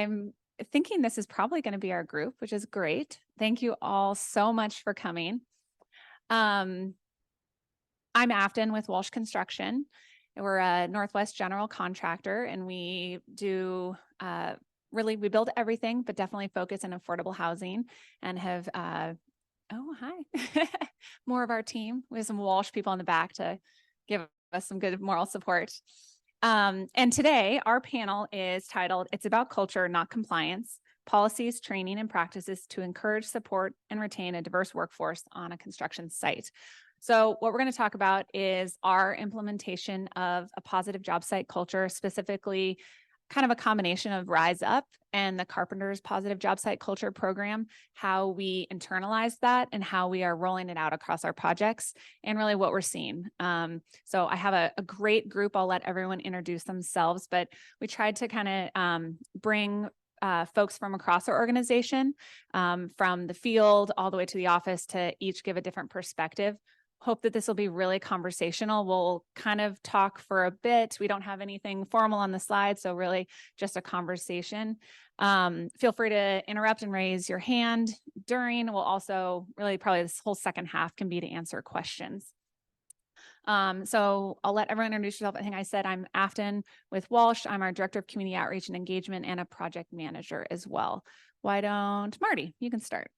I'm thinking this is probably going to be our group, which is great. Thank you all so much for coming. I'm Afton with WALSH Construction. We're a Northwest general contractor, and we do we build everything, but definitely focus on affordable housing, and have oh, hi, more of our team. We have some WALSH people in the back to give us some good moral support. And today our panel is titled, "It's About Culture, Not Compliance, Policies, Training, and Practices to Encourage, Support, and Retain a Diverse Workforce on a Construction Site." So what we're going to talk about is our implementation of a positive job site culture, specifically kind of a combination of Rise Up and the Carpenter's Positive Job Site Culture program, how we internalize that and how we are rolling it out across our projects, and really what we're seeing. So I have a great group. I'll let everyone introduce themselves, but we tried to kind of bring folks from across our organization, from the field all the way to the office, to each give a different perspective. Hope that this will be really conversational. We'll kind of talk for a bit. We don't have anything formal on the slide, so really just a conversation. Feel free to interrupt and raise your hand during. We'll also really probably this whole second half can be to answer questions. So I'll let everyone introduce yourself. I think I said I'm Afton with WALSH. I'm our Director of Community Outreach and Engagement and a project manager as well. Why don't Marty, you can start.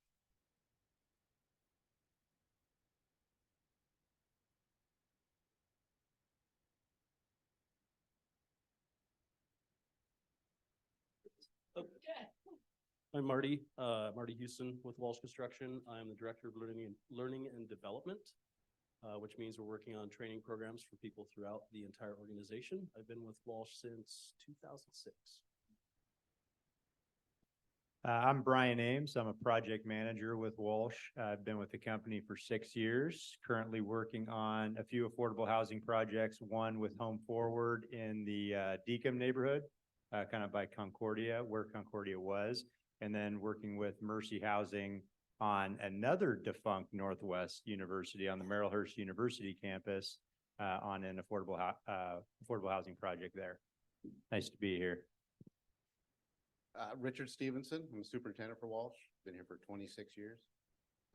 I'm Marty Houston with WALSH Construction. I'm the Director of Learning and Development, which means we're working on training programs for people throughout the entire organization. I've been with WALSH since 2006. I'm Brian Ames. I'm a project manager with WALSH. I've been with the company for 6 years, currently working on a few affordable housing projects, one with Home Forward in the Deacom neighborhood, kind of by Concordia, where Concordia was, and then working with Mercy Housing on another defunct Northwest University on the Merrillhurst University campus on an affordable housing project there. Nice to be here. Richard Stevenson. I'm a superintendent for WALSH. Been here for 26 years.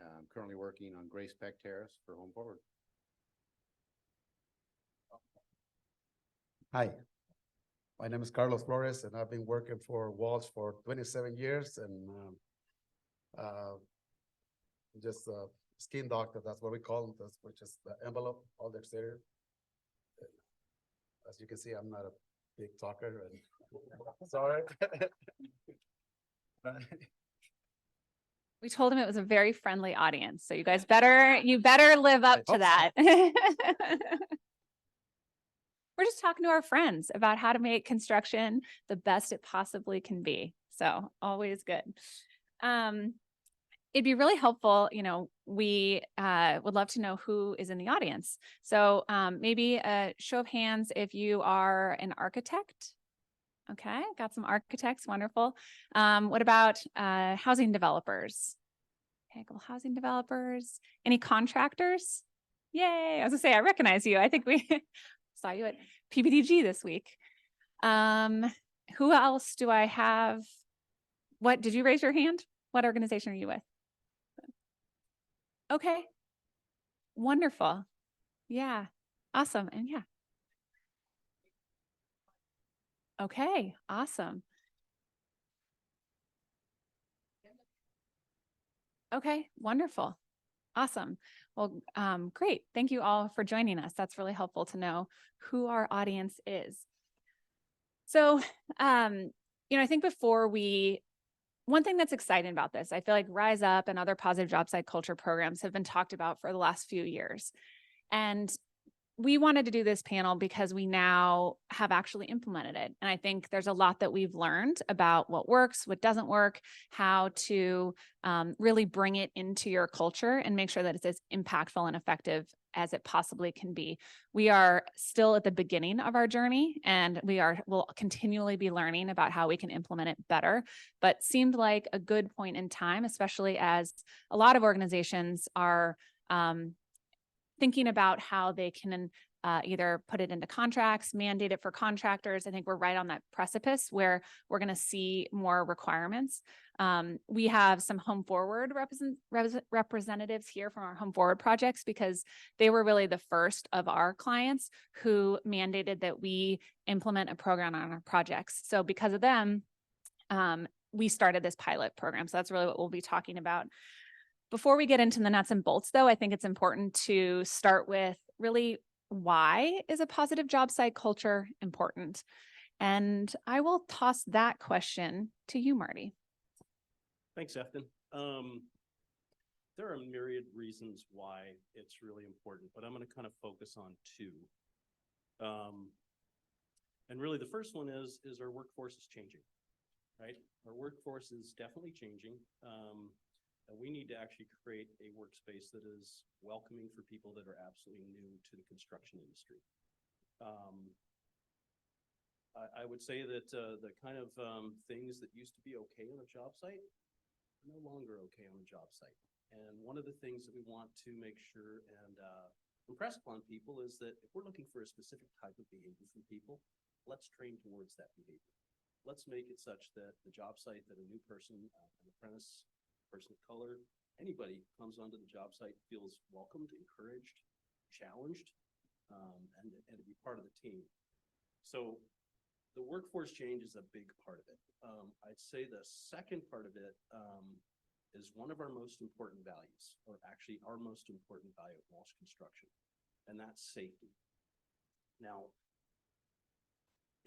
I'm currently working on Grace Peck Terrace for Home Forward. Hi, my name is Carlos Flores, and I've been working for WALSH for 27 years, and just a skin doctor, that's what we call them, which is the envelope, all the exterior. As you can see, I'm not a big talker, and sorry. We told him it was a very friendly audience, so you guys better live up to that. We're just talking to our friends about how to make construction the best it possibly can be. So always good. It'd be really helpful, we would love to know who is in the audience. So maybe a show of hands if you are an architect. Okay, got some architects, wonderful. What about housing developers? Okay, cool, housing developers. Any contractors? Yay, I was gonna say, I recognize you. I think we saw you at PPDG this week. Who else do I have? What, did you raise your hand? What organization are you with? Okay, wonderful. Yeah, awesome. And yeah. Okay, awesome. Okay, wonderful. Awesome. Well, great. Thank you all for joining us. That's really helpful to know who our audience is. So, I think one thing that's exciting about this, I feel like Rise Up and other positive job site culture programs have been talked about for the last few years. And we wanted to do this panel because we now have actually implemented it. And I think there's a lot that we've learned about what works, what doesn't work, how to really bring it into your culture and make sure that it's as impactful and effective as it possibly can be. We are still at the beginning of our journey, and we'll continually be learning about how we can implement it better, but seemed like a good point in time, especially as a lot of organizations are thinking about how they can either put it into contracts, mandate it for contractors. I think we're right on that precipice where we're going to see more requirements. We have some home forward representatives here from our home forward projects because they were really the first of our clients who mandated that we implement a program on our projects. So because of them, we started this pilot program. So that's really what we'll be talking about. Before we get into the nuts and bolts, though, I think it's important to start with really why is a positive job site culture important? And I will toss that question to you, Marty. Thanks, Efton. There are a myriad reasons why it's really important, but I'm going to kind of focus on two. And really the first one is our workforce is changing, right? Our workforce is definitely changing. And we need to actually create a workspace that is welcoming for people that are absolutely new to the construction industry. I would say that the kind of things that used to be okay on a job site are no longer okay on a job site. And one of the things that we want to make sure and impress upon people is that if we're looking for a specific type of behavior from people, let's train towards that behavior. Let's make it such that the job site that a new person, an apprentice, person of color, anybody comes onto the job site feels welcomed, encouraged, challenged, and to be part of the team. So the workforce change is a big part of it. I'd say the second part of it is one of our most important values, or actually our most important value at WALSH Construction, and that's safety. Now,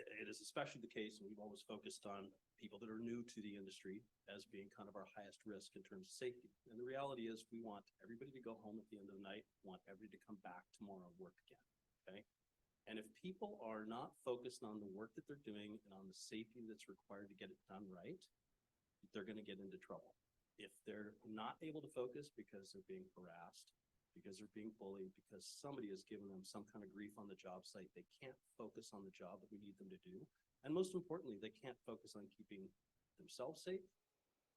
it is especially the case, and we've always focused on people that are new to the industry as being kind of our highest risk in terms of safety. And the reality is we want everybody to go home at the end of the night, want everybody to come back tomorrow and work again, okay? And if people are not focused on the work that they're doing and on the safety that's required to get it done right, they're gonna get into trouble. If they're not able to focus because they're being harassed, because they're being bullied, because somebody has given them some kind of grief on the job site, they can't focus on the job that we need them to do. And most importantly, they can't focus on keeping themselves safe,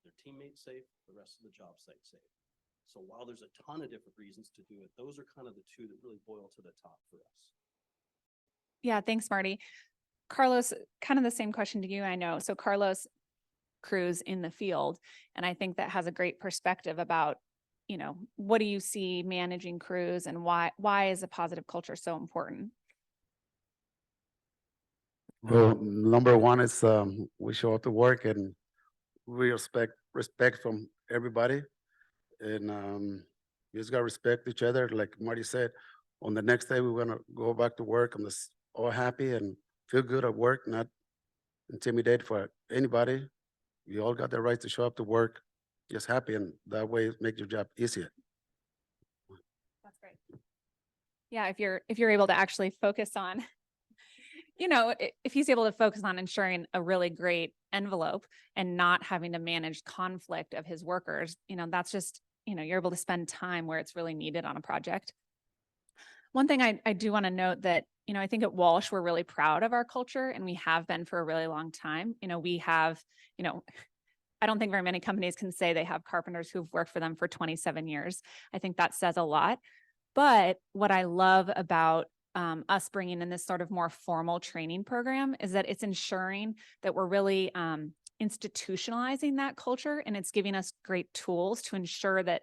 their teammates safe, the rest of the job site safe. So while there's a ton of different reasons to do it, those are kind of the two that really boil to the top for us. Yeah, thanks, Marty. Carlos, kind of the same question to you, I know. So Carlos crews in the field, and I think that has a great perspective about, you know, what do you see managing crews and why is a positive culture so important? Well, number one is we show up to work and we respect from everybody, and you just gotta respect each other. Like Marty said, on the next day we're gonna go back to work and just all happy and feel good at work, not intimidated for anybody. You all got the right to show up to work, just happy, and that way it makes your job easier. That's great. Yeah, if you're able to actually focus on, you know, if he's able to focus on ensuring a really great envelope and not having to manage conflict of his workers, you know, that's just, you know, you're able to spend time where it's really needed on a project. One thing I do want to note that, you know, I think at WALSH, we're really proud of our culture, and we have been for a really long time. You know, we have, you know, I don't think very many companies can say they have carpenters who've worked for them for 27 years. I think that says a lot. But what I love about us bringing in this sort of more formal training program is that it's ensuring that we're really institutionalizing that culture, and it's giving us great tools to ensure that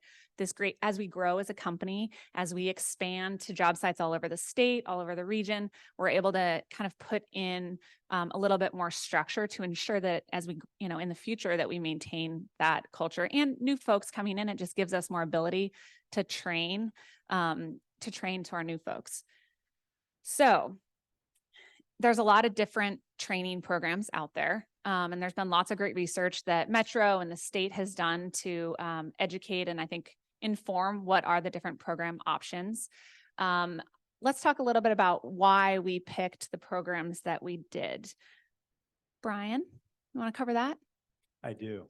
as we grow as a company, as we expand to job sites all over the state, all over the region, we're able to kind of put in a little bit more structure to ensure that as we, you know, in the future that we maintain that culture. And new folks coming in, it just gives us more ability to train to our new folks. So there's a lot of different training programs out there. And there's been lots of great research that Metro and the state has done to educate and I think inform what are the different program options. Let's talk a little bit about why we picked the programs that we did. Brian, you want to cover that? I do.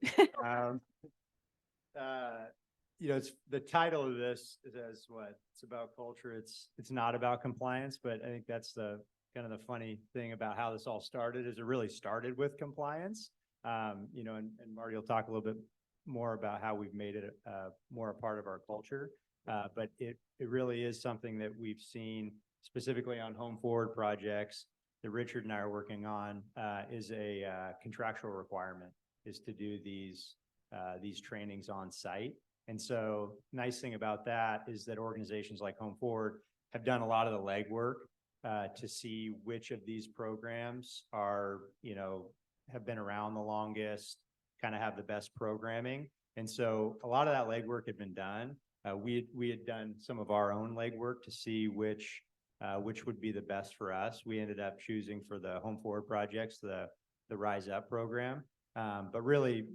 You know, it's the title of this is what it's about culture. It's not about compliance, but I think that's the kind of the funny thing about how this all started is it really started with compliance. You know, and Marty will talk a little bit more about how we've made it more a part of our culture. But it really is something that we've seen specifically on home forward projects that Richard and I are working on, is a contractual requirement, is to do these trainings on site. And so nice thing about that is that organizations like Home Forward have done a lot of the legwork to see which of these programs are, have been around the longest, kind of have the best programming. And so a lot of that legwork had been done. We had done some of our own legwork to see which would be the best for us. We ended up choosing for the Home Forward projects, the Rise Up program, but really,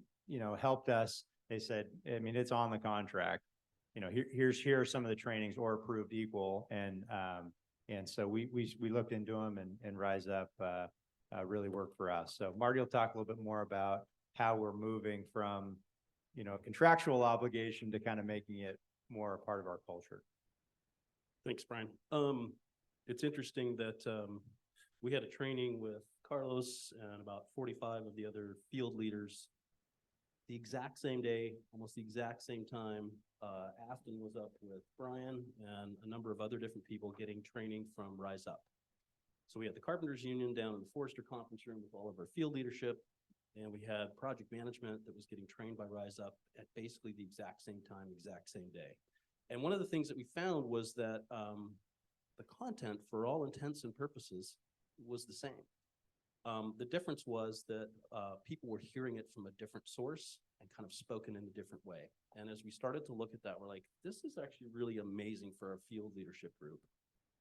helped us. They said, I mean, it's on the contract. Here are some of the trainings or approved equal, and so we looked into them, and Rise Up really worked for us. So Marty will talk a little bit more about how we're moving from a contractual obligation to kind of making it more a part of our culture. Thanks, Brian. It's interesting that we had a training with Carlos and about 45 of the other field leaders the exact same day, almost the exact same time. Afton was up with Brian and a number of other different people getting training from Rise Up. So we had the Carpenters Union down in the Forester conference room with all of our field leadership, and we had project management that was getting trained by Rise Up at basically the exact same time, exact same day. And one of the things that we found was that the content, for all intents and purposes, was the same. The difference was that people were hearing it from a different source and kind of spoken in a different way. And as we started to look at that, we're like, this is actually really amazing for our field leadership group.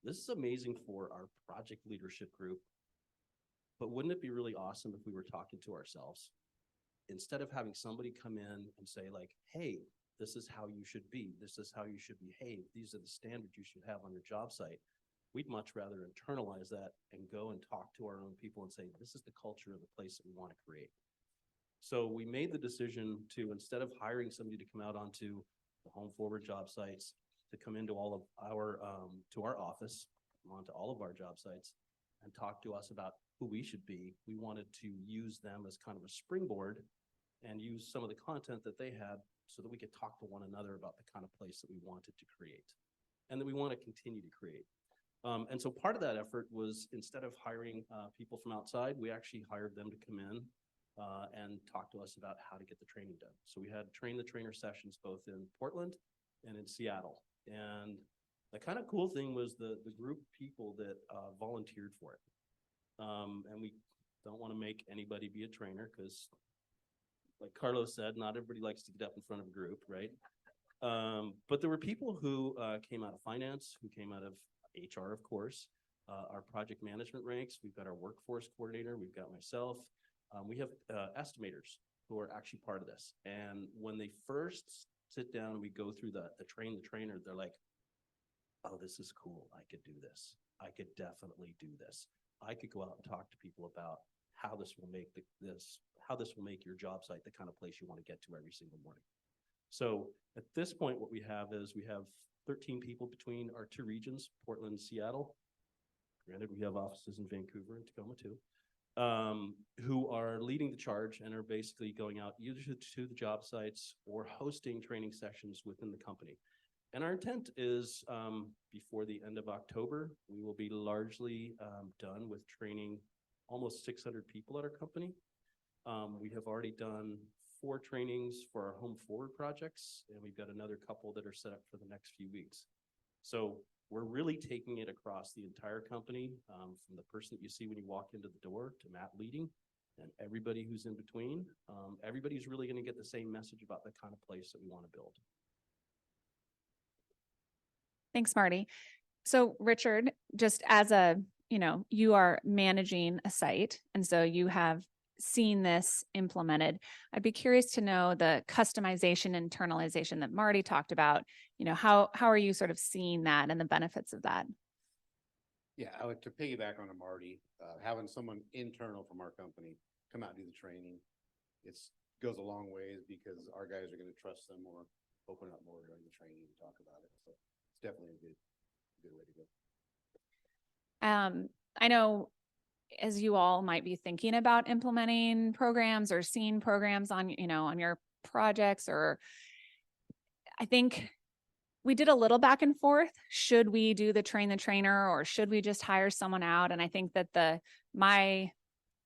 This is amazing for our project leadership group. But wouldn't it be really awesome if we were talking to ourselves? Instead of having somebody come in and say like, hey, this is how you should be. This is how you should behave. These are the standards you should have on your job site. We'd much rather internalize that and go and talk to our own people and say, this is the culture of the place that we want to create. So we made the decision to, instead of hiring somebody to come out onto the Home Forward job sites, to come into all of our, to our office, onto all of our job sites and talk to us about who we should be. We wanted to use them as kind of a springboard and use some of the content that they had so that we could talk to one another about the kind of place that we wanted to create and that we want to continue to create. And so part of that effort was, instead of hiring people from outside, we actually hired them to come in and talk to us about how to get the training done. So we had train the trainer sessions both in Portland and in Seattle. And the kind of cool thing was the group of people that volunteered for it. And we don't want to make anybody be a trainer because, like Carlos said, not everybody likes to get up in front of a group, right? But there were people who came out of finance, who came out of HR, of course, our project management ranks. We've got our workforce coordinator. We've got myself. We have estimators who are actually part of this. And when they first sit down and we go through the train the trainer, they're like, oh, this is cool. I could do this. I could definitely do this. I could go out and talk to people about how this will make how this will make your job site the kind of place you want to get to every single morning. So at this point, what we have is we have 13 people between our two regions, Portland and Seattle. Granted, we have offices in Vancouver and Tacoma too, who are leading the charge and are basically going out either to the job sites or hosting training sessions within the company. And our intent is before the end of October, we will be largely done with training almost 600 people at our company. We have already done 4 trainings for our Home Forward projects, and we've got another couple that are set up for the next few weeks. So we're really taking it across the entire company, from the person that you see when you walk into the door to Matt leading and everybody who's in between. Everybody's really going to get the same message about the kind of place that we want to build. Thanks, Marty. So Richard, just as you are managing a site, and so you have seen this implemented. I'd be curious to know the customization, internalization that Marty talked about. How are you sort of seeing that and the benefits of that? Yeah, to piggyback on Marty, having someone internal from our company come out and do the training, goes a long ways because our guys are going to trust them or open up more during the training and talk about it. So it's definitely a good way to go. I know, as you all might be thinking about implementing programs or seeing programs on, on your projects, or I think we did a little back and forth. Should we do the train the trainer or should we just hire someone out? And I think that my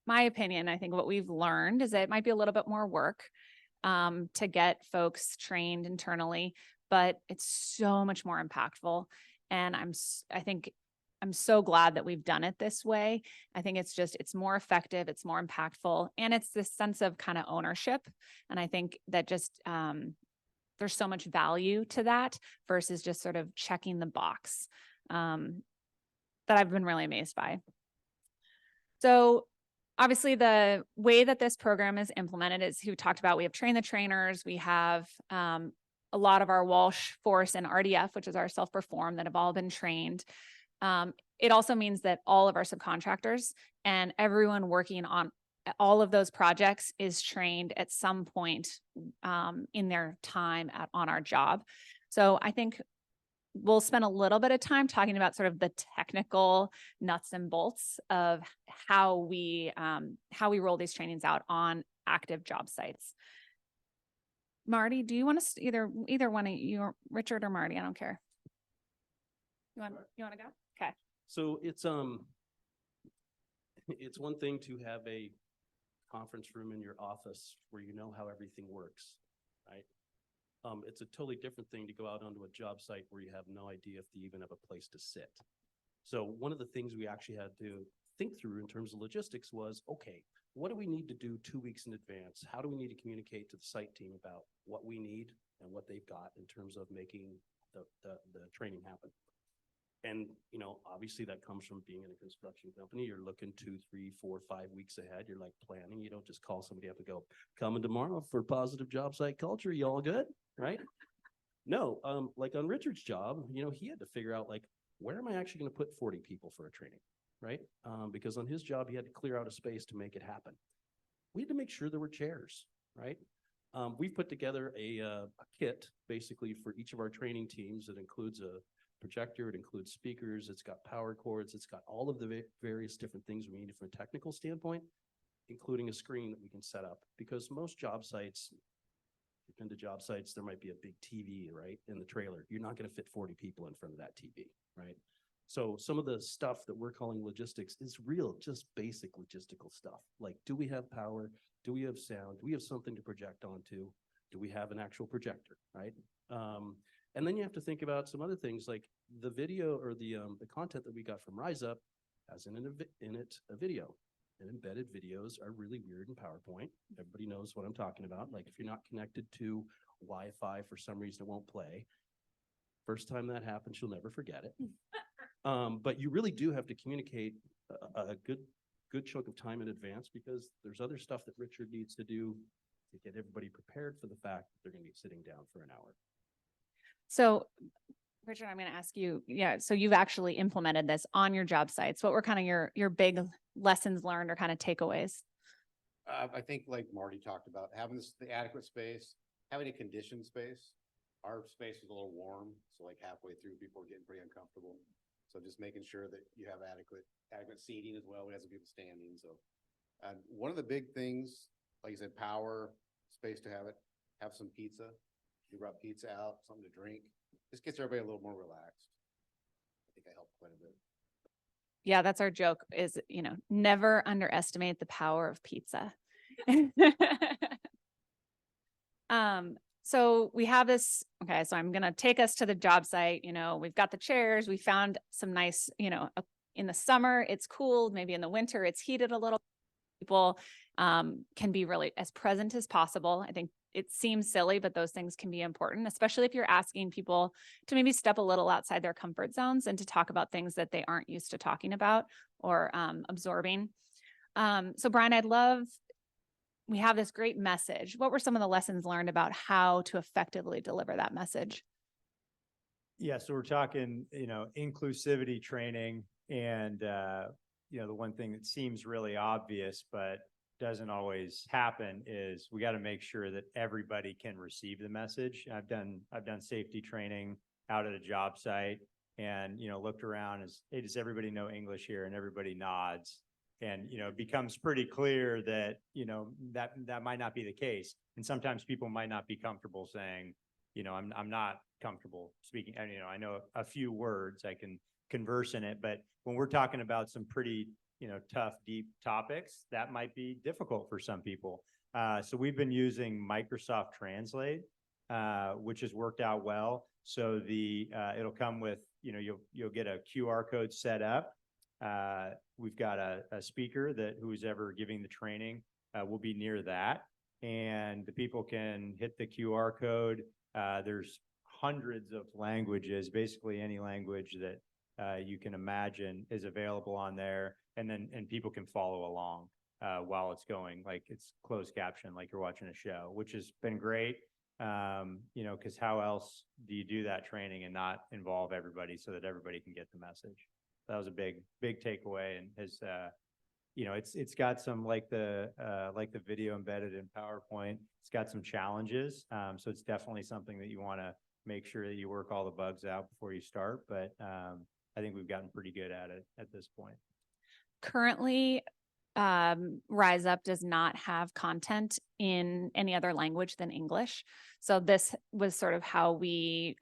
opinion, I think what we've learned is that it might be a little bit more work to get folks trained internally, but it's so much more impactful. And I think I'm so glad that we've done it this way. I think it's more effective, it's more impactful, and it's this sense of kind of ownership. And I think that just, there's so much value to that versus just sort of checking the box, that I've been really amazed by. So obviously the way that this program is implemented is we talked about, we have train the trainers, we have a lot of our WALSH force and RDF, which is our self-perform, that have all been trained. It also means that all of our subcontractors and everyone working on all of those projects is trained at some point in their time on our job. So I think we'll spend a little bit of time talking about sort of the technical nuts and bolts of how we roll these trainings out on active job sites. Marty, do you want to either one of you, Richard or Marty? I don't care. You want to go? Okay. So it's one thing to have a conference room in your office where you know how everything works, right? It's a totally different thing to go out onto a job site where you have no idea if you even have a place to sit. So one of the things we actually had to think through in terms of logistics was, okay, what do we need to do 2 weeks in advance? How do we need to communicate to the site team about what we need and what they've got in terms of making the training happen? And, you know, obviously that comes from being in a construction company. You're looking 2, 3, 4, 5 weeks ahead. You're like planning. You don't just call somebody up and go, coming tomorrow for positive job site culture. You all good? Right? No, like on Richard's job, you know, he had to figure out like, where am I actually going to put 40 people for a training? Right? Because on his job, he had to clear out a space to make it happen. We had to make sure there were chairs, right? We've put together a kit basically for each of our training teams that includes a projector, it includes speakers, it's got power cords, it's got all of the various different things we need from a technical standpoint, including a screen that we can set up. Because most job sites, if you've been to job sites, there might be a big TV, right, in the trailer. You're not going to fit 40 people in front of that TV, right? So some of the stuff that we're calling logistics is real, just basic logistical stuff. Like, do we have power? Do we have sound? Do we have something to project onto? Do we have an actual projector, right? And then you have to think about some other things like the video or the content that we got from Rise Up has in it a video. And embedded videos are really weird in PowerPoint. Everybody knows what I'm talking about. Like if you're not connected to Wi-Fi for some reason, it won't play. First time that happens, you'll never forget it. But you really do have to communicate a good chunk of time in advance because there's other stuff that Richard needs to do to get everybody prepared for the fact that they're going to be sitting down for an hour. So Richard, I'm going to ask you, so you've actually implemented this on your job sites. What were kind of your big lessons learned or kind of takeaways? I think like Marty talked about, having the adequate space, having a conditioned space. Our space was a little warm, so like halfway through, people were getting pretty uncomfortable. So just making sure that you have adequate seating as well. We have some people standing. So one of the big things, like you said, power, space to have some pizza. You brought pizza out, something to drink. This gets everybody a little more relaxed. I think I helped quite a bit. Yeah, that's our joke is, never underestimate the power of pizza. So we have this, okay, so I'm going to take us to the job site. We've got the chairs. We found some nice, in the summer, it's cool. Maybe in the winter, it's heated a little. People can be really as present as possible. I think it seems silly, but those things can be important, especially if you're asking people to maybe step a little outside their comfort zones and to talk about things that they aren't used to talking about or absorbing. So Brian, we have this great message. What were some of the lessons learned about how to effectively deliver that message? Yeah, so we're talking, inclusivity training and, the one thing that seems really obvious, but doesn't always happen is we got to make sure that everybody can receive the message. I've done safety training out at a job site and, looked around as, hey, does everybody know English here? And everybody nods. And, it becomes pretty clear that, that might not be the case. And sometimes people might not be comfortable saying, I'm not comfortable speaking, and, I know a few words, I can converse in it, but when we're talking about some pretty, tough, deep topics, that might be difficult for some people. So we've been using Microsoft Translate, which has worked out well. So it'll come with, you'll get a QR code set up. We've got a speaker who's ever giving the training, will be near that. And the people can hit the QR code. There's hundreds of languages, basically any language that you can imagine is available on there. And people can follow along while it's going, like it's closed caption, like you're watching a show, which has been great. Because how else do you do that training and not involve everybody so that everybody can get the message? That was a big takeaway, and has it's got some like the video embedded in PowerPoint. It's got some challenges, so it's definitely something that you want to make sure that you work all the bugs out before you start. But I think we've gotten pretty good at it at this point. Currently, Rise Up does not have content in any other language than English. So this was sort of how we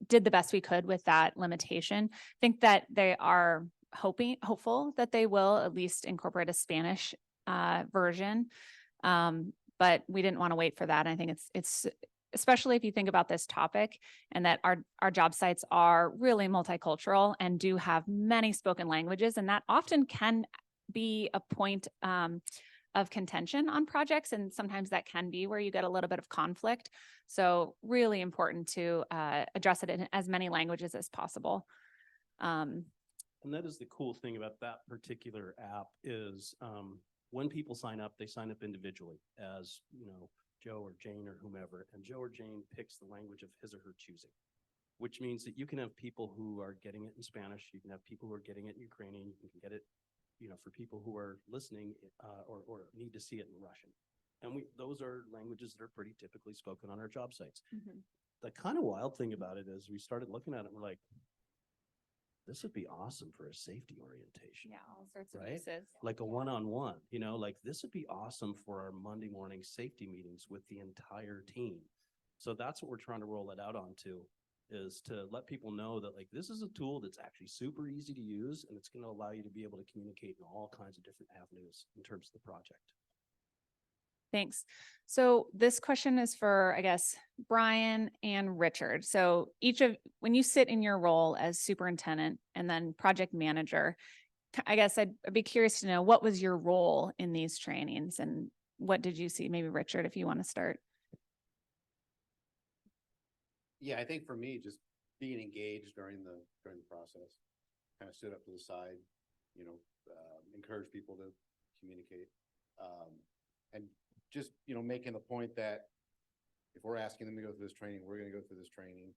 did the best we could with that limitation. I think that they are hopeful that they will at least incorporate a Spanish version. But we didn't want to wait for that. I think it's especially if you think about this topic and that our job sites are really multicultural and do have many spoken languages, and that often can be a point of contention on projects, and sometimes that can be where you get a little bit of conflict. So really important to address it in as many languages as possible. And that is the cool thing about that particular app is when people sign up, they sign up individually as, Joe or Jane or whomever, and Joe or Jane picks the language of his or her choosing, which means that you can have people who are getting it in Spanish, you can have people who are getting it in Ukrainian, you can get it, for people who are listening or need to see it in Russian. And those are languages that are pretty typically spoken on our job sites. Mm-hmm. The kind of wild thing about it is we started looking at it and we're like, this would be awesome for a safety orientation. Yeah, all sorts of Right? uses. Like a one-on-one, like this would be awesome for our Monday morning safety meetings with the entire team. So that's what we're trying to roll it out onto, is to let people know that like this is a tool that's actually super easy to use, and it's going to allow you to be able to communicate in all kinds of different avenues in terms of the project. Thanks. So this question is for, I guess, Brian and Richard. So when you sit in your role as superintendent and then project manager, I guess I'd be curious to know, what was your role in these trainings and what did you see? Maybe Richard, if you want to start. Yeah, I think for me, just being engaged during the process, kind of stood up to the side, encourage people to communicate, and just, making the point that if we're asking them to go through this training, we're going to go through this training.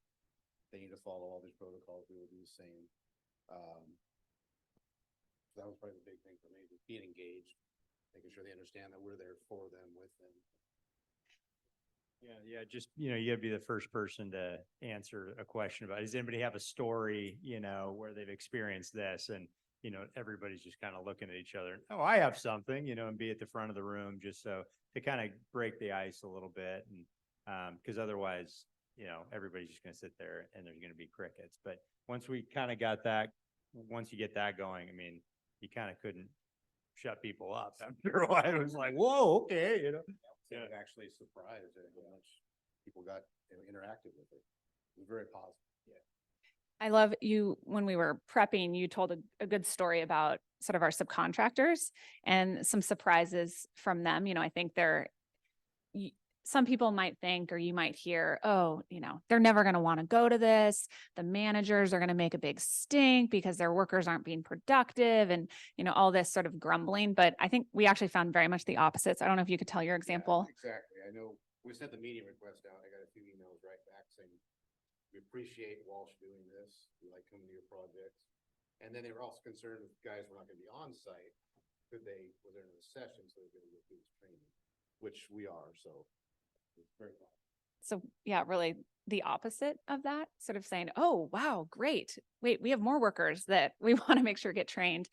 They need to follow all these protocols. We will do the same. So that was probably the big thing for me, just being engaged, making sure they understand that we're there for them, with them. Yeah. Just, you gotta be the first person to answer a question about, does anybody have a story, where they've experienced this? And, everybody's just kind of looking at each other. Oh, I have something, and be at the front of the room just so to kind of break the ice a little bit. And, cause otherwise, everybody's just going to sit there and there's going to be crickets. But once we kind of got that, once you get that going, I mean, you kind of couldn't shut people up. After a while, it was like, whoa, okay, Yeah, actually surprised at how much people got interactive with it. It was very positive. Yeah. I love you, when we were prepping, you told a good story about sort of our subcontractors and some surprises from them. I think some people might think, or you might hear, oh, they're never going to want to go to this. The managers are going to make a big stink because their workers aren't being productive and, all this sort of grumbling. But I think we actually found very much the opposite. So I don't know if you could tell your example. Yeah, exactly. I know we sent the meeting request out. I got a few emails right back saying, we appreciate WALSH doing this. We like coming to your projects. And then they were also concerned if guys were not going to be on site, was there in a session so they're going to go through this training, which we are. So it's very cool. So yeah, really the opposite of that, sort of saying, oh, wow, great. Wait, we have more workers that we want to make sure get trained.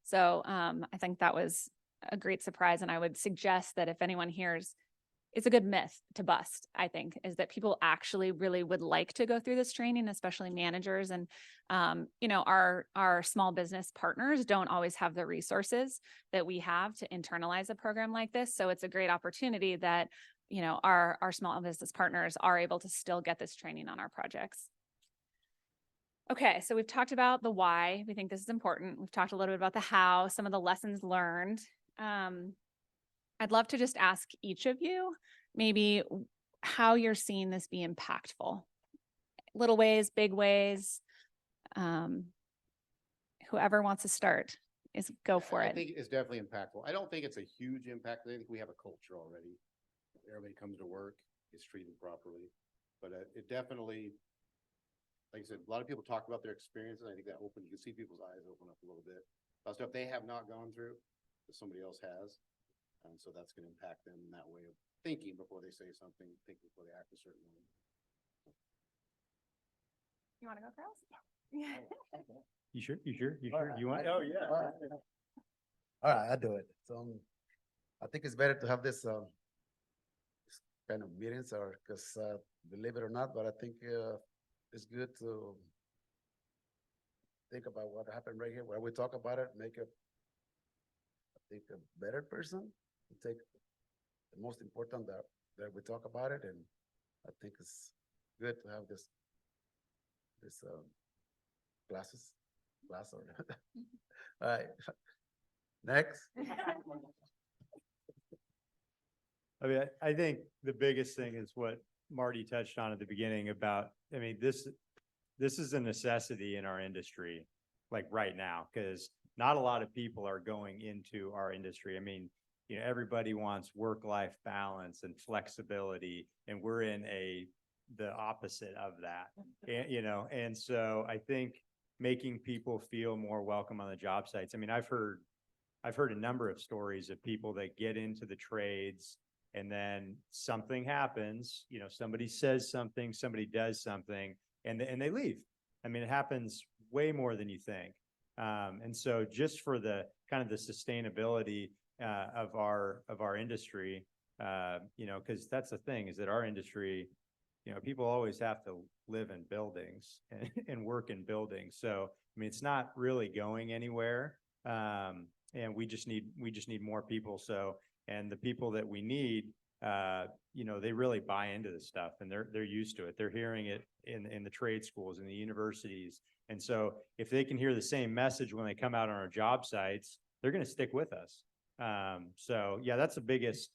So I think that was a great surprise. And I would suggest that if anyone hears it's a good myth to bust, I think, is that people actually really would like to go through this training, especially managers. And, you know, our small business partners don't always have the resources that we have to internalize a program like this. So it's a great opportunity that, you know, our small business partners are able to still get this training on our projects. Okay, so we've talked about the why. We think this is important. We've talked a little bit about the how, some of the lessons learned. I'd love to just ask each of you maybe how you're seeing this be impactful. Little ways, big ways. Whoever wants to start is go for I it. think it's definitely impactful. I don't think it's a huge impact. I think we have a culture already. Everybody comes to work, is treated properly. But it definitely, like I said, a lot of people talk about their experiences. I think that you can see people's eyes open up a little bit about stuff they have not gone through that somebody else has. And so that's going to impact them in that way of thinking before they say something, thinking before they act a certain way. You want to go, girls? Yeah. You sure? You sure? You All sure? right. You want? I- Oh, yeah. All right, I'll do it. So I think it's better to have this kind of meetings or because believe it or not, but I think it's good to think about what happened right here, where we talk about it, make it, I think, a better person, take the most important that we talk about it, and I think it's good to have this class or all right. Next. I mean, I think the biggest thing is what Marty touched on at the beginning about, I mean, this is a necessity in our industry, like right now, because not a lot of people are going into our industry. I mean, you know, everybody wants work-life balance and flexibility, and we're in the opposite of that. And, you know, and so I think making people feel more welcome on the job sites. I mean, I've heard a number of stories of people that get into the trades and then something happens, you know, somebody says something, somebody does something, and they leave. I mean, it happens way more than you think. And so just for the kind of the sustainability of our industry, you know, because that's the thing, is that our industry, you know, people always have to live in buildings and work in buildings. So, I mean, it's not really going anywhere. And we just need more people. So, and the people that we need, you know, they really buy into this stuff, and they're used to it. They're hearing it in the trade schools and the universities. And so if they can hear the same message when they come out on our job sites, they're going to stick with us. So yeah, that's the biggest,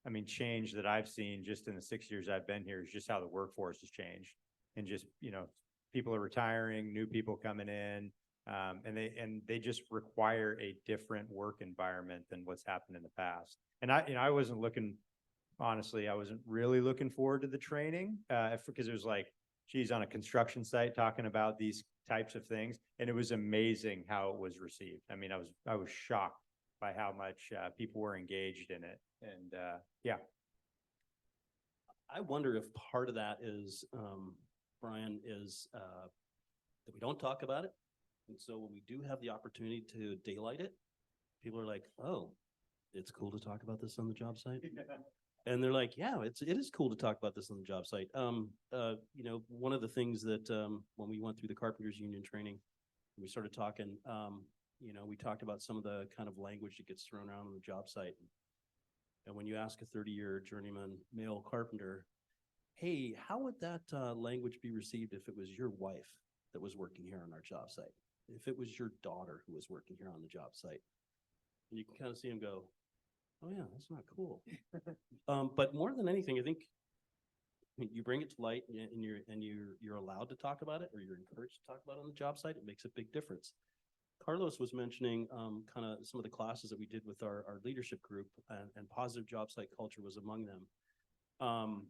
I mean, change that I've seen just in the 6 years I've been here, is just how the workforce has changed. And just, you know, people are retiring, new people coming in, and they just require a different work environment than what's happened in the past. And I wasn't looking, honestly, I wasn't really looking forward to the training, because it was like, geez, on a construction site talking about these types of things. And it was amazing how it was received. I mean, I was shocked by how much people were engaged in it. And yeah. I wonder if part of that is, Brian, is that we don't talk about it. And so when we do have the opportunity to daylight it, people are like, oh, it's cool to talk about this on the job site. And they're like, yeah, it is cool to talk about this on the job site. You know, one of the things that when we went through the Carpenters Union training, we started talking, you know, we talked about some of the kind of language that gets thrown around on the job site. And when you ask a 30-year journeyman male carpenter, hey, how would that language be received if it was your wife that was working here on our job site? If it was your daughter who was working here on the job site? And you can kind of see him go, oh yeah, that's not cool. But more than anything, I think you bring it to light, and you're allowed to talk about it, or you're encouraged to talk about it on the job site. It makes a big difference. Carlos was mentioning kind of some of the classes that we did with our leadership group, and positive job site culture was among them.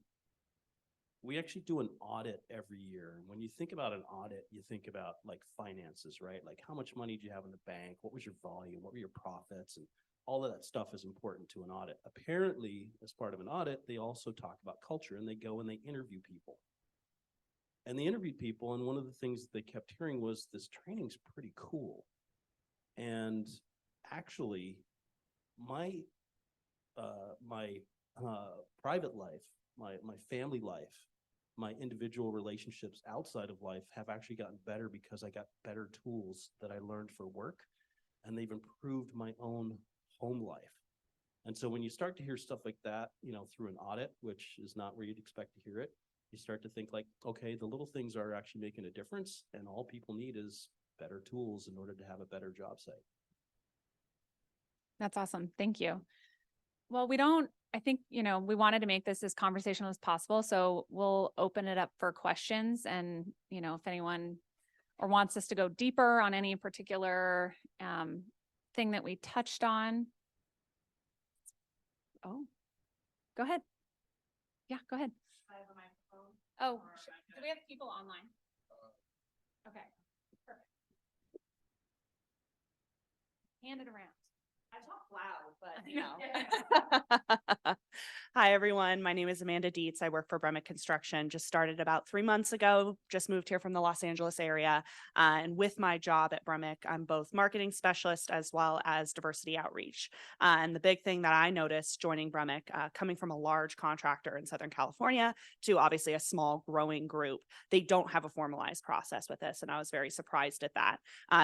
We actually do an audit every year. And when you think about an audit, you think about like finances, right? Like how much money do you have in the bank? What was your volume? What were your profits? And all of that stuff is important to an audit. Apparently, as part of an audit, they also talk about culture, and they go and they interview people. And they interviewed people, and one of the things that they kept hearing was, this training's pretty cool. And actually, my private life, my family life, my individual relationships outside of life have actually gotten better because I got better tools that I learned for work, and they've improved my own home life. And so when you start to hear stuff like that, you know, through an audit, which is not where you'd expect to hear it, you start to think like, okay, the little things are actually making a difference, and all people need is better tools in order to have a better job site. That's awesome. Thank you. Well, I think, we wanted to make this as conversational as possible. So we'll open it up for questions, and, if anyone or wants us to go deeper on any particular thing that we touched on. Oh, go ahead. Yeah, go ahead. I have a microphone. Oh, do we have people online? Okay, perfect. Hand it around. I talk loud, but Hi, everyone. My name is Amanda Dietz. I work for Bremick Construction. Just started about 3 months ago. Just moved here from the Los Angeles area. And with my job at Bremick, I'm both marketing specialist as well as diversity outreach. And the big thing that I noticed joining Bremick, coming from a large contractor in Southern California to obviously a small growing group, they don't have a formalized process with this. And I was very surprised at that.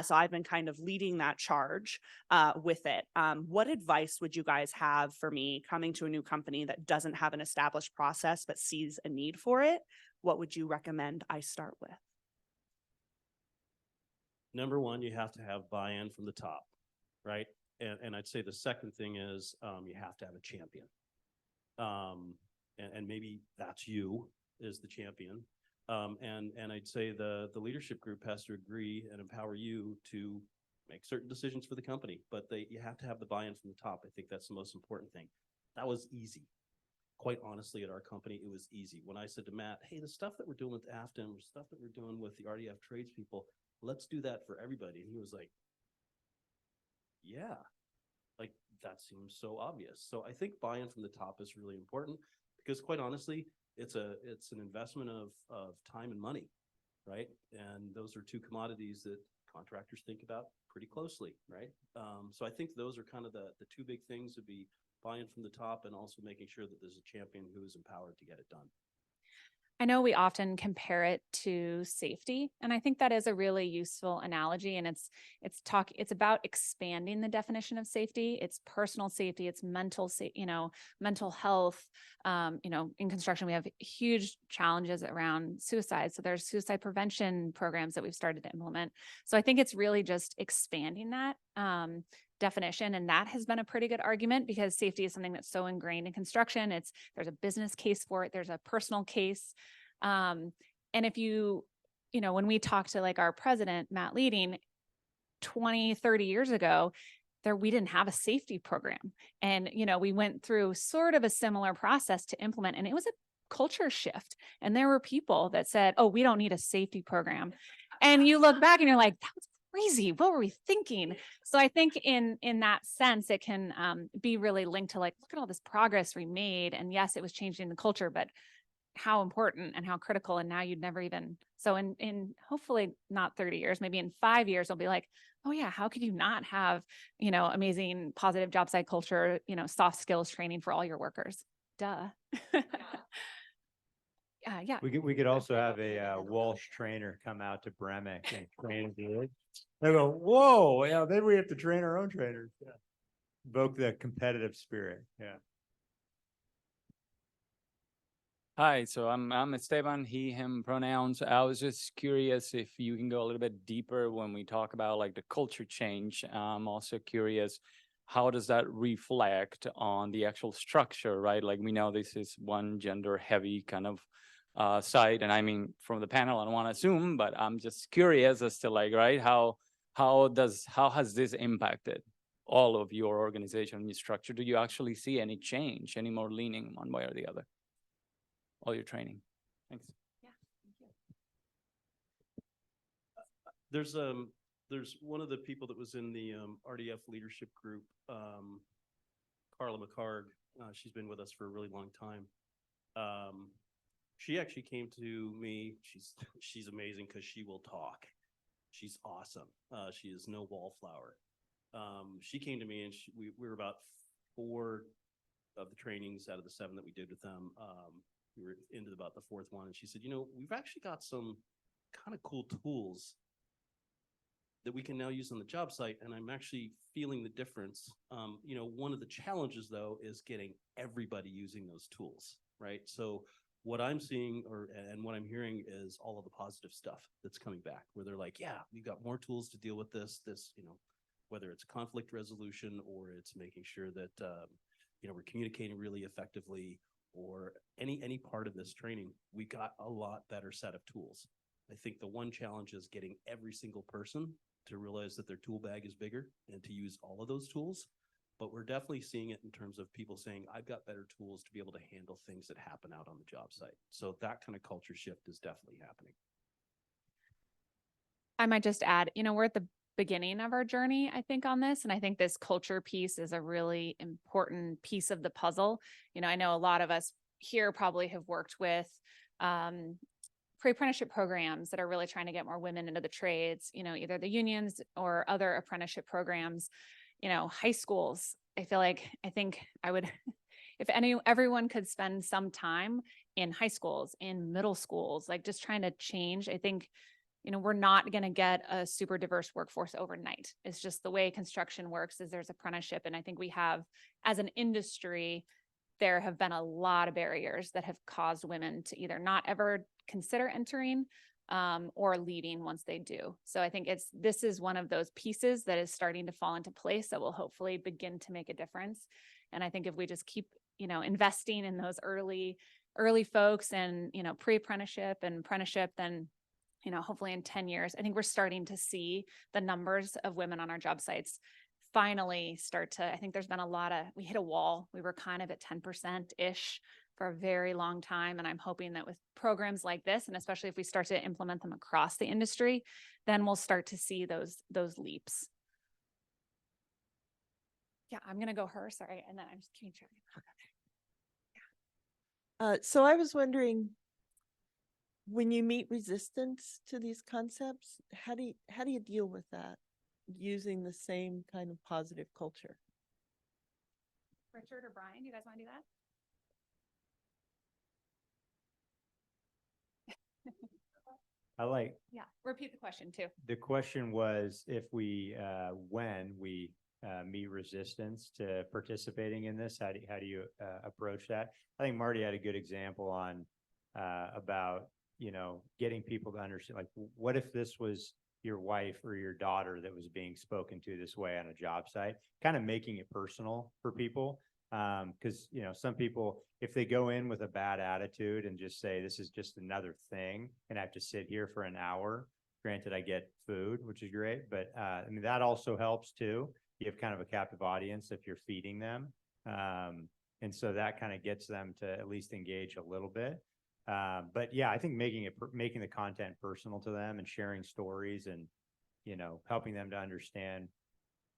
So I've been kind of leading that charge with it. What advice would you guys have for me coming to a new company that doesn't have an established process but sees a need for it? What would you recommend I start with? Number one, you have to have buy-in from the top, right? And I'd say the second thing is you have to have a champion. And maybe that's you is the champion. And I'd say the leadership group has to agree and empower you to make certain decisions for the company, but you have to have the buy-in from the top. I think that's the most important thing. That was easy. Quite honestly, at our company, it was easy. When I said to Matt, hey, the stuff that we're doing with Afton, the stuff that we're doing with the RDF tradespeople, let's do that for everybody. And he was like, yeah, like that seems so obvious. So I think buy-in from the top is really important because quite honestly, it's an investment of time and money, right? And those are two commodities that contractors think about pretty closely, right? So I think those are kind of the two big things would be buy-in from the top and also making sure that there's a champion who is empowered to get it done. I know we often compare it to safety, and I think that is a really useful analogy. And it's about expanding the definition of safety. It's personal safety, it's mental health. In construction, we have huge challenges around suicide. So there's suicide prevention programs that we've started to implement. So I think it's really just expanding that definition. And that has been a pretty good argument because safety is something that's so ingrained in construction. There's a business case for it. There's a personal case. And if when we talked to like our president, Matt Leading, 20, 30 years ago, we didn't have a safety program. And, we went through sort of a similar process to implement, and it was a culture shift. And there were people that said, oh, we don't need a safety program. And you look back and you're like, that was crazy. What were we thinking? So I think in that sense, it can be really linked to like, look at all this progress we made. And yes, it was changing the culture, but how important and how critical. And now you'd never even, so in hopefully not 30 years, maybe in 5 years, I'll be like, oh yeah, how could you not have, amazing positive job site culture, soft skills training for all your workers? Duh. Yeah. We could also have a Walsh trainer come out to Bremick and train. They go, whoa, yeah, maybe we have to train our own trainers. Yeah. Evoke the competitive spirit. Yeah. Hi, so I'm Esteban, he, him pronouns. I was just curious if you can go a little bit deeper when we talk about like the culture change. I'm also curious, how does that reflect on the actual structure, right? Like we know this is one gender heavy kind of site. And I mean, from the panel, I don't want to assume, but I'm just curious as to like, right, how has this impacted all of your organization and your structure? Do you actually see any change, any more leaning one way or the other? All your training. Thanks. Yeah, thank you. There's one of the people that was in the RDF leadership group, Carla McCarg. She's been with us for a really long time. She actually came to me. She's amazing because she will talk. She's awesome. She is no wallflower. She came to me and we were about 4 of the trainings out of the 7 that we did with them, we were into about the 4th one, and she said, we've actually got some kind of cool tools that we can now use on the job site, and I'm actually feeling the difference. One of the challenges though is getting everybody using those tools, right? So what I'm seeing and what I'm hearing is all of the positive stuff that's coming back, where they're like, yeah, we've got more tools to deal with this, whether it's conflict resolution or it's making sure that, we're communicating really effectively, or any part of this training, we got a lot better set of tools. I think the one challenge is getting every single person to realize that their tool bag is bigger and to use all of those tools. But we're definitely seeing it in terms of people saying, I've got better tools to be able to handle things that happen out on the job site. So that kind of culture shift is definitely happening. I might just add, we're at the beginning of our journey, I think, on this. And I think this culture piece is a really important piece of the puzzle. I know a lot of us here probably have worked with pre-apprenticeship programs that are really trying to get more women into the trades, either the unions or other apprenticeship programs, high schools. I think I would, if everyone could spend some time in high schools, in middle schools, like just trying to change. I think, we're not going to get a super diverse workforce overnight. It's just the way construction works is there's apprenticeship. And I think we have, as an industry, there have been a lot of barriers that have caused women to either not ever consider entering or leaving once they do. So I think this is one of those pieces that is starting to fall into place that will hopefully begin to make a difference. And I think if we just keep, investing in those early folks and, pre-apprenticeship and apprenticeship, then, hopefully in 10 years, I think we're starting to see the numbers of women on our job sites finally start to, I think there's been we hit a wall. We were kind of at 10%-ish for a very long time. And I'm hoping that with programs like this, and especially if we start to implement them across the industry, then we'll start to see those leaps. Yeah, I'm going to go her, sorry. And then I'm just keeping track. So I was wondering, when you meet resistance to these concepts, how do you deal with that using the same kind of positive culture? Richard or Brian, do you guys want to do that? Yeah, repeat the question too. The question was if when we meet resistance to participating in this, how do you approach that? I think Marty had a good example on about, getting people to understand, like, what if this was your wife or your daughter that was being spoken to this way on a job site, kind of making it personal for people. Because, some people, if they go in with a bad attitude and just say, this is just another thing and I have to sit here for an hour, granted I get food, which is great, but that also helps too. You have kind of a captive audience if you're feeding them. And so that kind of gets them to at least engage a little bit. But yeah, I think making the content personal to them and sharing stories and, helping them to understand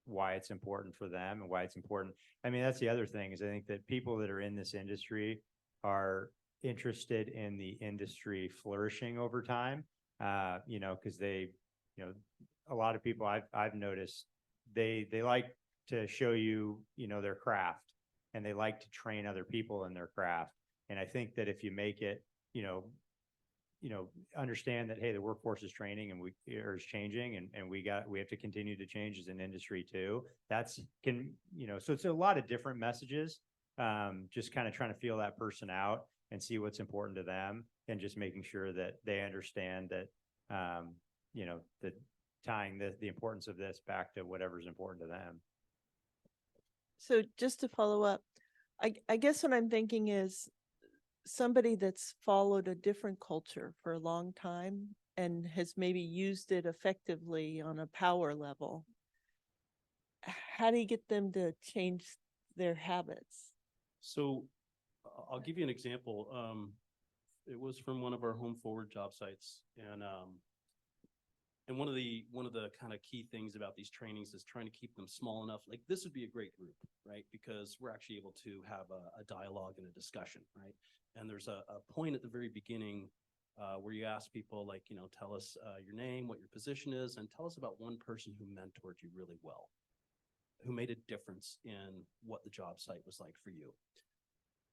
why it's important for them and why it's important. I mean, that's the other thing is I think that people that are in this industry are interested in the industry flourishing over time. Because they, a lot of people I've noticed, they like to show you, their craft, and they like to train other people in their craft. And I think that if you make it, understand that, hey, the workforce is training and is changing and we have to continue to change as an industry too. So it's a lot of different messages, just kind of trying to feel that person out and see what's important to them and just making sure that they understand that, that tying the importance of this back to whatever's important to them. So just to follow up, I guess what I'm thinking is somebody that's followed a different culture for a long time and has maybe used it effectively on a power level. How do you get them to change their habits? So I'll give you an example. It was from one of our home forward job sites. And one of the kind of key things about these trainings is trying to keep them small enough. Like this would be a great group, right? Because we're actually able to have a dialogue and a discussion, right? And there's a point at the very beginning where you ask people, like, tell us your name, what your position is, and tell us about one person who mentored you really well, who made a difference in what the job site was like for you.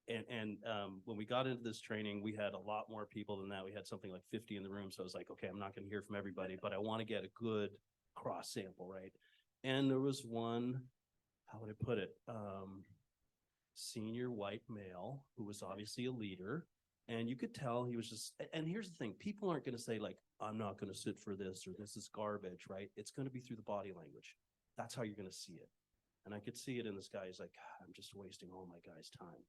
when we got into this training, we had a lot more people than that. We had something like 50 in the room. So I was like, okay, I'm not going to hear from everybody, but I want to get a good cross sample, right? And there was one, how would I put it? Senior white male who was obviously a leader. And you could tell he was just, and here's the thing, people aren't going to say like, I'm not going to sit for this or this is garbage, right? It's going to be through the body language. That's how you're going to see it. And I could see it in this guy. He's like, I'm just wasting all my guys' time.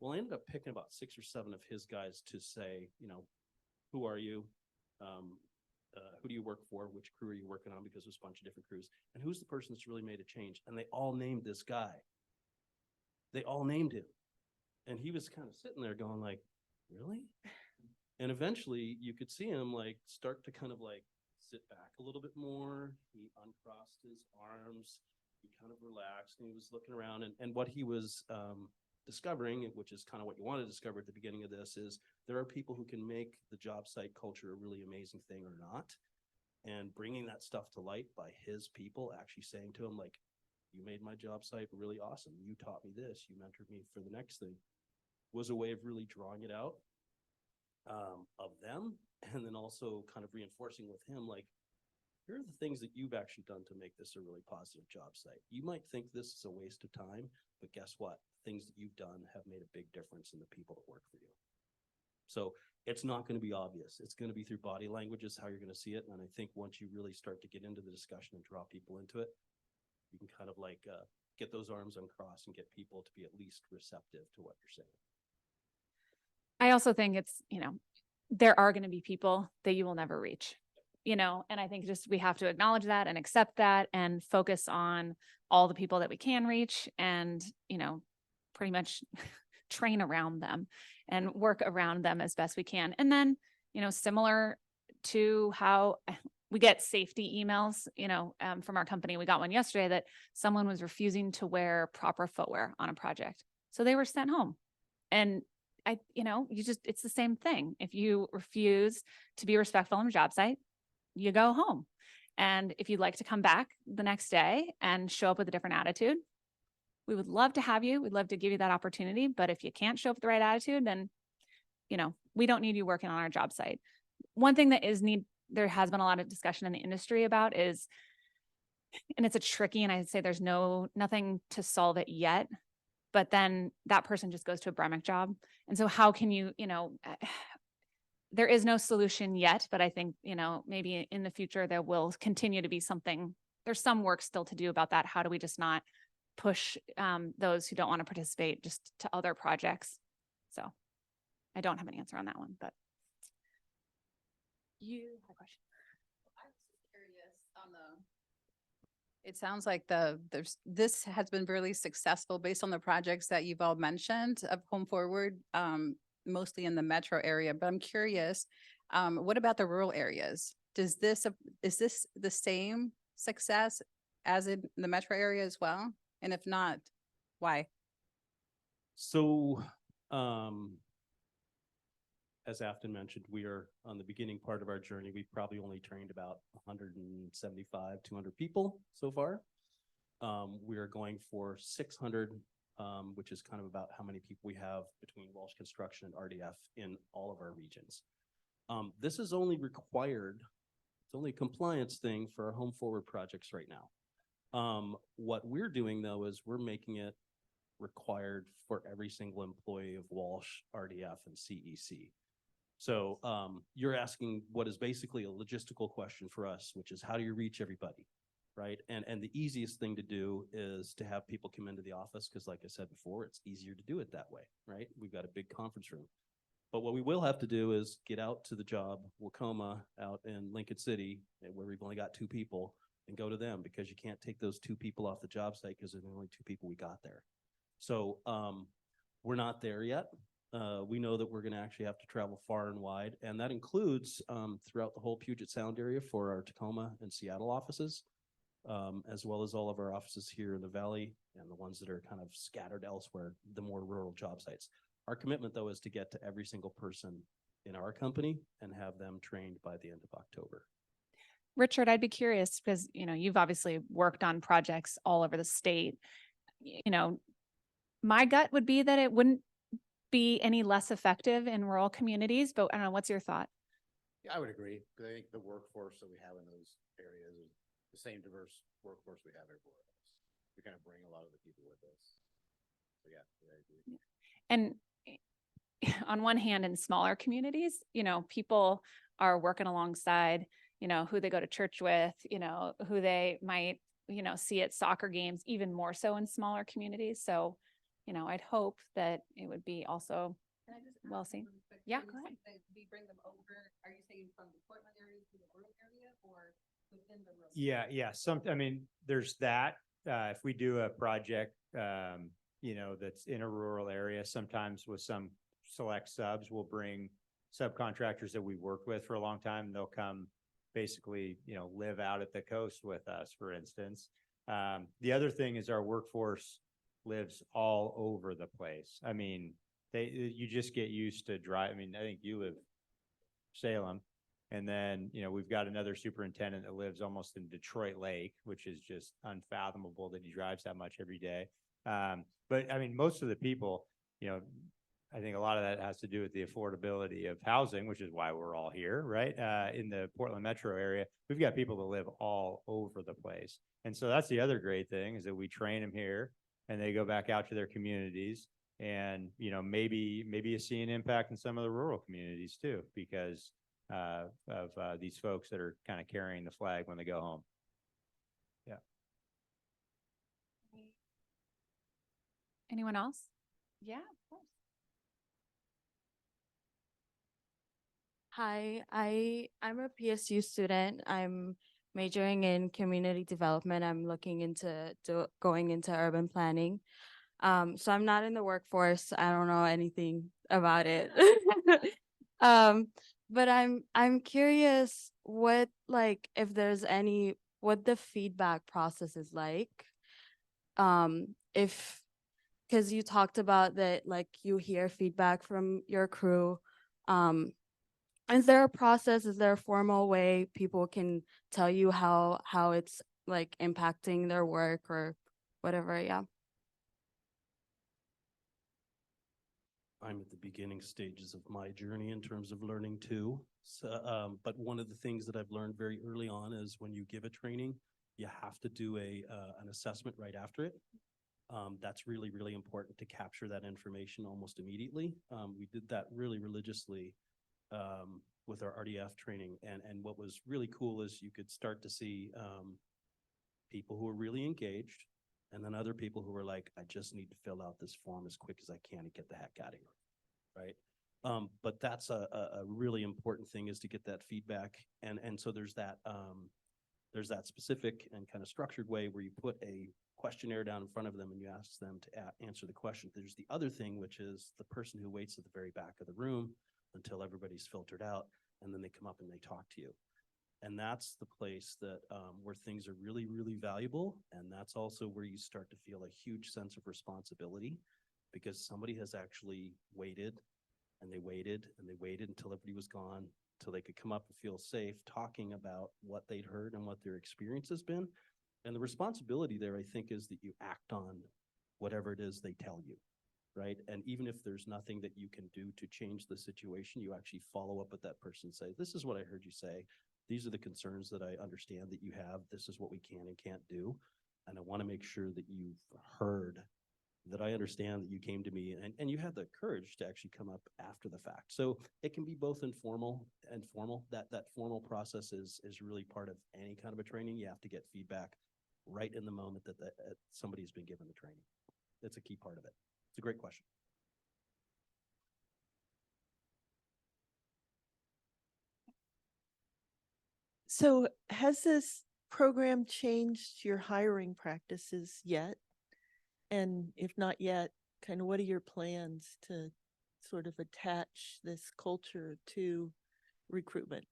Well, I ended up picking about 6 or 7 of his guys to say, you know, who are you? Who do you work for? Which crew are you working on? Because there's a bunch of different crews. And who's the person that's really made a change? And they all named this guy. They all named him. And he was kind of sitting there going like, really? And eventually you could see him like start to kind of like sit back a little bit more. He uncrossed his arms. He kind of relaxed and he was looking around. And what he was discovering, which is kind of what you want to discover at the beginning of this, is there are people who can make the job site culture a really amazing thing or not. And bringing that stuff to light by his people actually saying to him like, you made my job site really awesome. You taught me this. You mentored me for the next thing, was a way of really drawing it out of them. And then also kind of reinforcing with him, like, here are the things that you've actually done to make this a really positive job site. You might think this is a waste of time, but guess what? Things that you've done have made a big difference in the people that work for you. So it's not going to be obvious. It's going to be through body language is how you're going to see it. And I think once you really start to get into the discussion and draw people into it, you can kind of like get those arms uncrossed and get people to be at least receptive to what you're saying. I also think it's, you know, there are going to be people that you will never reach, you know, and I think just we have to acknowledge that and accept that and focus on all the people that we can reach and, you know, pretty much train around them and work around them as best we can. And then, you know, similar to how we get safety emails, you know, from our company, we got one yesterday that someone was refusing to wear proper footwear on a project. So they were sent home. And you know, it's the same thing. If you refuse to be respectful on a job site, you go home. And if you'd like to come back the next day and show up with a different attitude, we would love to have you. We'd love to give you that opportunity. But if you can't show up with the right attitude, then, you know, we don't need you working on our job site. One thing that there has been a lot of discussion in the industry about is, and it's a tricky, and I'd say there's nothing to solve it yet, but then that person just goes to a Bremic job. And so how can you, you know, there is no solution yet, but I think, you know, maybe in the future, there will continue to be something, there's some work still to do about that. How do we just not push those who don't want to participate just to other projects? So I don't have an answer on that one, but you have a question. I was just curious on it sounds like this has been really successful based on the projects that you've all mentioned of Home Forward, mostly in the metro area, but I'm curious, what about the rural areas? Is this the same success as in the metro area as well? And if not, why? So, as Afton mentioned, we are on the beginning part of our journey. We've probably only trained about 175, 200 people so far. We are going for 600, which is kind of about how many people we have between Walsh Construction and RDF in all of our regions. This is only required, it's only a compliance thing for our Home Forward projects right now. What we're doing though is we're making it required for every single employee of Walsh, RDF, and CEC. So you're asking what is basically a logistical question for us, which is how do you reach everybody, right? And the easiest thing to do is to have people come into the office because like I said before, it's easier to do it that way, right? We've got a big conference room. But what we will have to do is get out to the job, Wacoma out in Lincoln City, where we've only got 2 people, and go to them because you can't take those 2 people off the job site because there's only 2 people we got there. So we're not there yet. We know that we're going to actually have to travel far and wide, and that includes throughout the whole Puget Sound area for our Tacoma and Seattle offices, as well as all of our offices here in the Valley and the ones that are kind of scattered elsewhere, the more rural job sites. Our commitment, though, is to get to every single person in our company and have them trained by the end of October. Richard, I'd be curious because, you know, you've obviously worked on projects all over the state. You know, my gut would be that it wouldn't be any less effective in rural communities, but I don't know, what's your thought? Yeah, I would agree. 'Cause I think the workforce that we have in those areas is the same diverse workforce we have everywhere else. We kind of bring a lot of the people with us. So yeah, I agree. And on one hand, in smaller communities, people are working alongside, who they go to church with, who they might, see at soccer games, even more so in smaller communities. So, I'd hope that it would be also Can I just well ask seen. really quick, Yeah, when go you ahead. say that we bring them over, are you saying from the Portland area to the rural area or within the rural? Yeah. There's that, if we do a project, that's in a rural area, sometimes with some select subs, we'll bring subcontractors that we've worked with for a long time. And they'll come basically, live out at the coast with us, for instance. The other thing is our workforce lives all over the place. I mean, you just get used to drive. I mean, I think you live Salem. And then, we've got another superintendent that lives almost in Detroit Lake, which is just unfathomable that he drives that much every day. But I mean, most of the people, I think a lot of that has to do with the affordability of housing, which is why we're all here, right? In the Portland metro area, we've got people that live all over the place. And so that's the other great thing, is that we train them here and they go back out to their communities. And, maybe you see an impact in some of the rural communities too, because of these folks that are kind of carrying the flag when they go home. Yeah. Anyone else? Yeah, of course. Hi, I'm a PSU student. I'm majoring in community development. I'm looking into going into urban planning. So I'm not in the workforce. I don't know anything about it. But I'm curious what if there's what the feedback process is like. If because you talked about that, you hear feedback from your crew. Is there a process? Is there a formal way people can tell you how it's impacting their work or whatever? Yeah. I'm at the beginning stages of my journey in terms of learning too. So, but one of the things that I've learned very early on is when you give a training, you have to do an assessment right after it. That's really, really important to capture that information almost immediately. We did that really religiously with our RDF training. And what was really cool is you could start to see people who were really engaged, and then other people who were like, I just need to fill out this form as quick as I can and get the heck out of here, right? But that's a really important thing, is to get that feedback. And so there's that specific and kind of structured way where you put a questionnaire down in front of them and you ask them to answer the question. There's the other thing, which is the person who waits at the very back of the room until everybody's filtered out, and then they come up and they talk to you. And that's the place that where things are really, really valuable. And that's also where you start to feel a huge sense of responsibility, because somebody has actually waited and they waited and they waited until everybody was gone, till they could come up and feel safe talking about what they'd heard and what their experience has been. And the responsibility there, I think, is that you act on whatever it is they tell you, right? And even if there's nothing that you can do to change the situation, you actually follow up with that person and say, this is what I heard you say. These are the concerns that I understand that you have. This is what we can and can't do. And I want to make sure that you've heard, that I understand that you came to me and you had the courage to actually come up after the fact. So it can be both informal and formal. That formal process is really part of any kind of a training. You have to get feedback right in the moment that somebody's been given the training. That's a key part of it. It's a great question. So has this program changed your hiring practices yet? And if not yet, kind of what are your plans to sort of attach this culture to recruitment?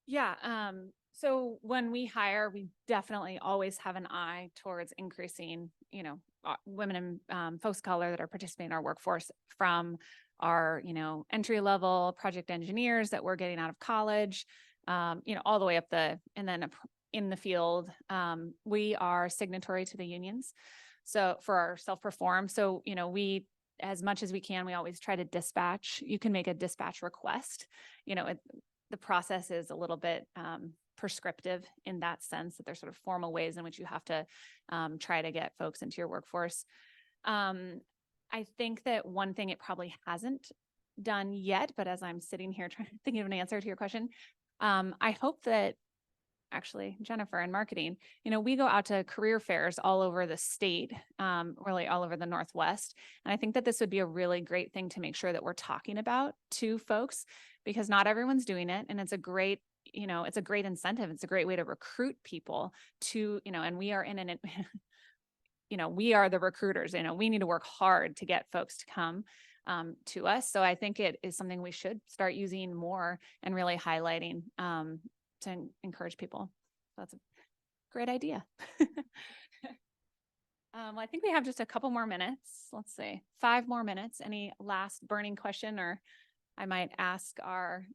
Yeah. So when we hire, we definitely always have an eye towards increasing, women and folks of color that are participating in our workforce, from our, entry level project engineers that we're getting out of college, all the way up and then in the field. We are signatory to the unions. So for our self-perform, so, you know, we, as much as we can, we always try to dispatch. You can make a dispatch request. You know, the process is a little bit prescriptive in that sense that there's sort of formal ways in which you have to try to get folks into your workforce. I think that one thing it probably hasn't done yet, but as I'm sitting here trying to think of an answer to your question, I hope that actually Jennifer in marketing, you know, we go out to career fairs all over the state, really all over the Northwest. And I think that this would be a really great thing to make sure that we're talking about to folks, because not everyone's doing it. And it's a great, you know, it's a great incentive. It's a great way to recruit people to, you know, and we are in an, you know, we are the recruiters, you know, we need to work hard to get folks to come to us. So I think it is something we should start using more and really highlighting to encourage people. So that's a great idea. Well, I think we have just a couple more minutes. Let's see, 5 more minutes. Any last burning question, or I might ask our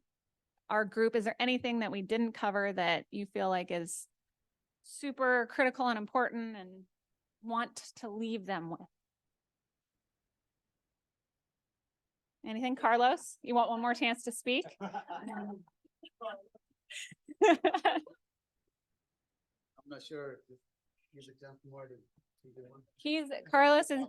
group, is there anything that we didn't cover that you feel like is super critical and important and want to leave them with? Anything, Carlos? You want one more chance to speak? I'm not sure if he's a jump more to do one. Carlos is,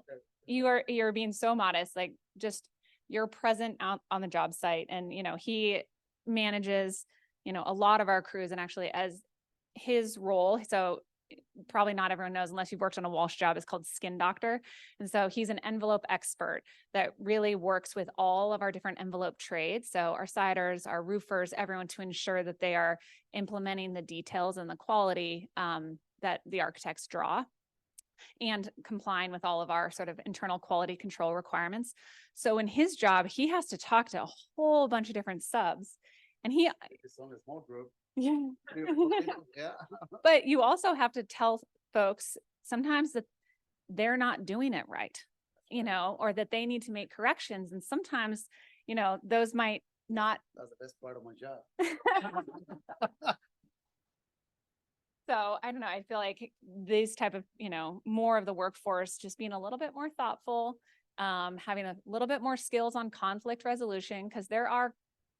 you're being so modest, like just you're present out on the job site, and you know, he manages, you know, a lot of our crews, and actually as his role, so probably not everyone knows unless you've worked on a Walsh job, is called skin doctor. And so he's an envelope expert that really works with all of our different envelope trades. So our siders, our roofers, everyone, to ensure that they are implementing the details and the quality that the architects draw, and complying with all of our sort of internal quality control requirements. So in his job, he has to talk to a whole bunch of different subs, and he, It's only a small group. yeah. Yeah. But you also have to tell folks sometimes that they're not doing it right, you know, or that they need to make corrections. And sometimes, you know, those might not. That's the best part of my job. So I don't know, I feel like these type of, you know, more of the workforce just being a little bit more thoughtful, having a little bit more skills on conflict resolution, because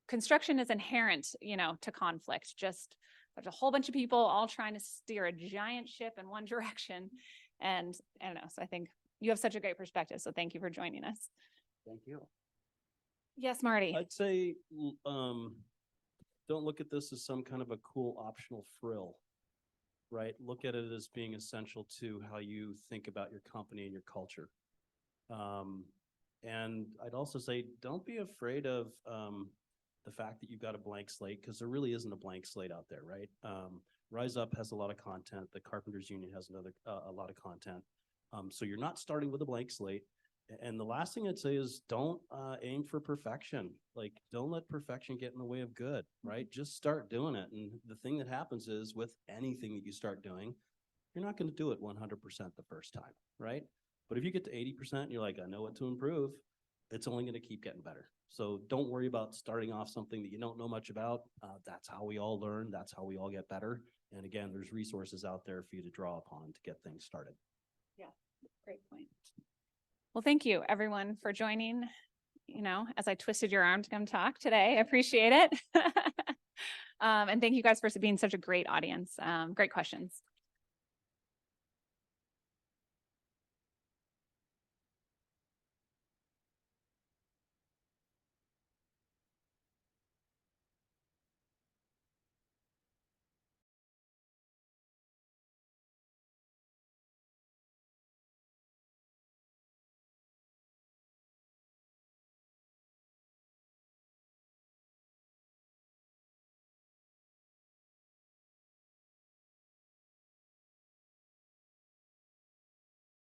construction is inherent, you know, to conflict. Just there's a whole bunch of people all trying to steer a giant ship in one direction. And I don't know, so I think you have such a great perspective. So thank you for joining us. Thank you. Yes, Marty. I'd say, don't look at this as some kind of a cool optional frill, right? Look at it as being essential to how you think about your company and your culture. And I'd also say, don't be afraid of the fact that you've got a blank slate, because there really isn't a blank slate out there, right? Rise Up has a lot of content. The Carpenters Union has a lot of content. So you're not starting with a blank slate. And the last thing I'd say is don't aim for perfection. Like, don't let perfection get in the way of good, right? Just start doing it. And the thing that happens is, with anything that you start doing, you're not going to do it 100% the first time, right? But if you get to 80% and you're like, I know what to improve, it's only going to keep getting better. So don't worry about starting off something that you don't know much about. That's how we all learn. That's how we all get better. And again, there's resources out there for you to draw upon to get things started. Yeah, great point. Well, thank you everyone for joining, you know, as I twisted your arm to come talk today. I appreciate it. And thank you guys for being such a great audience. Great questions.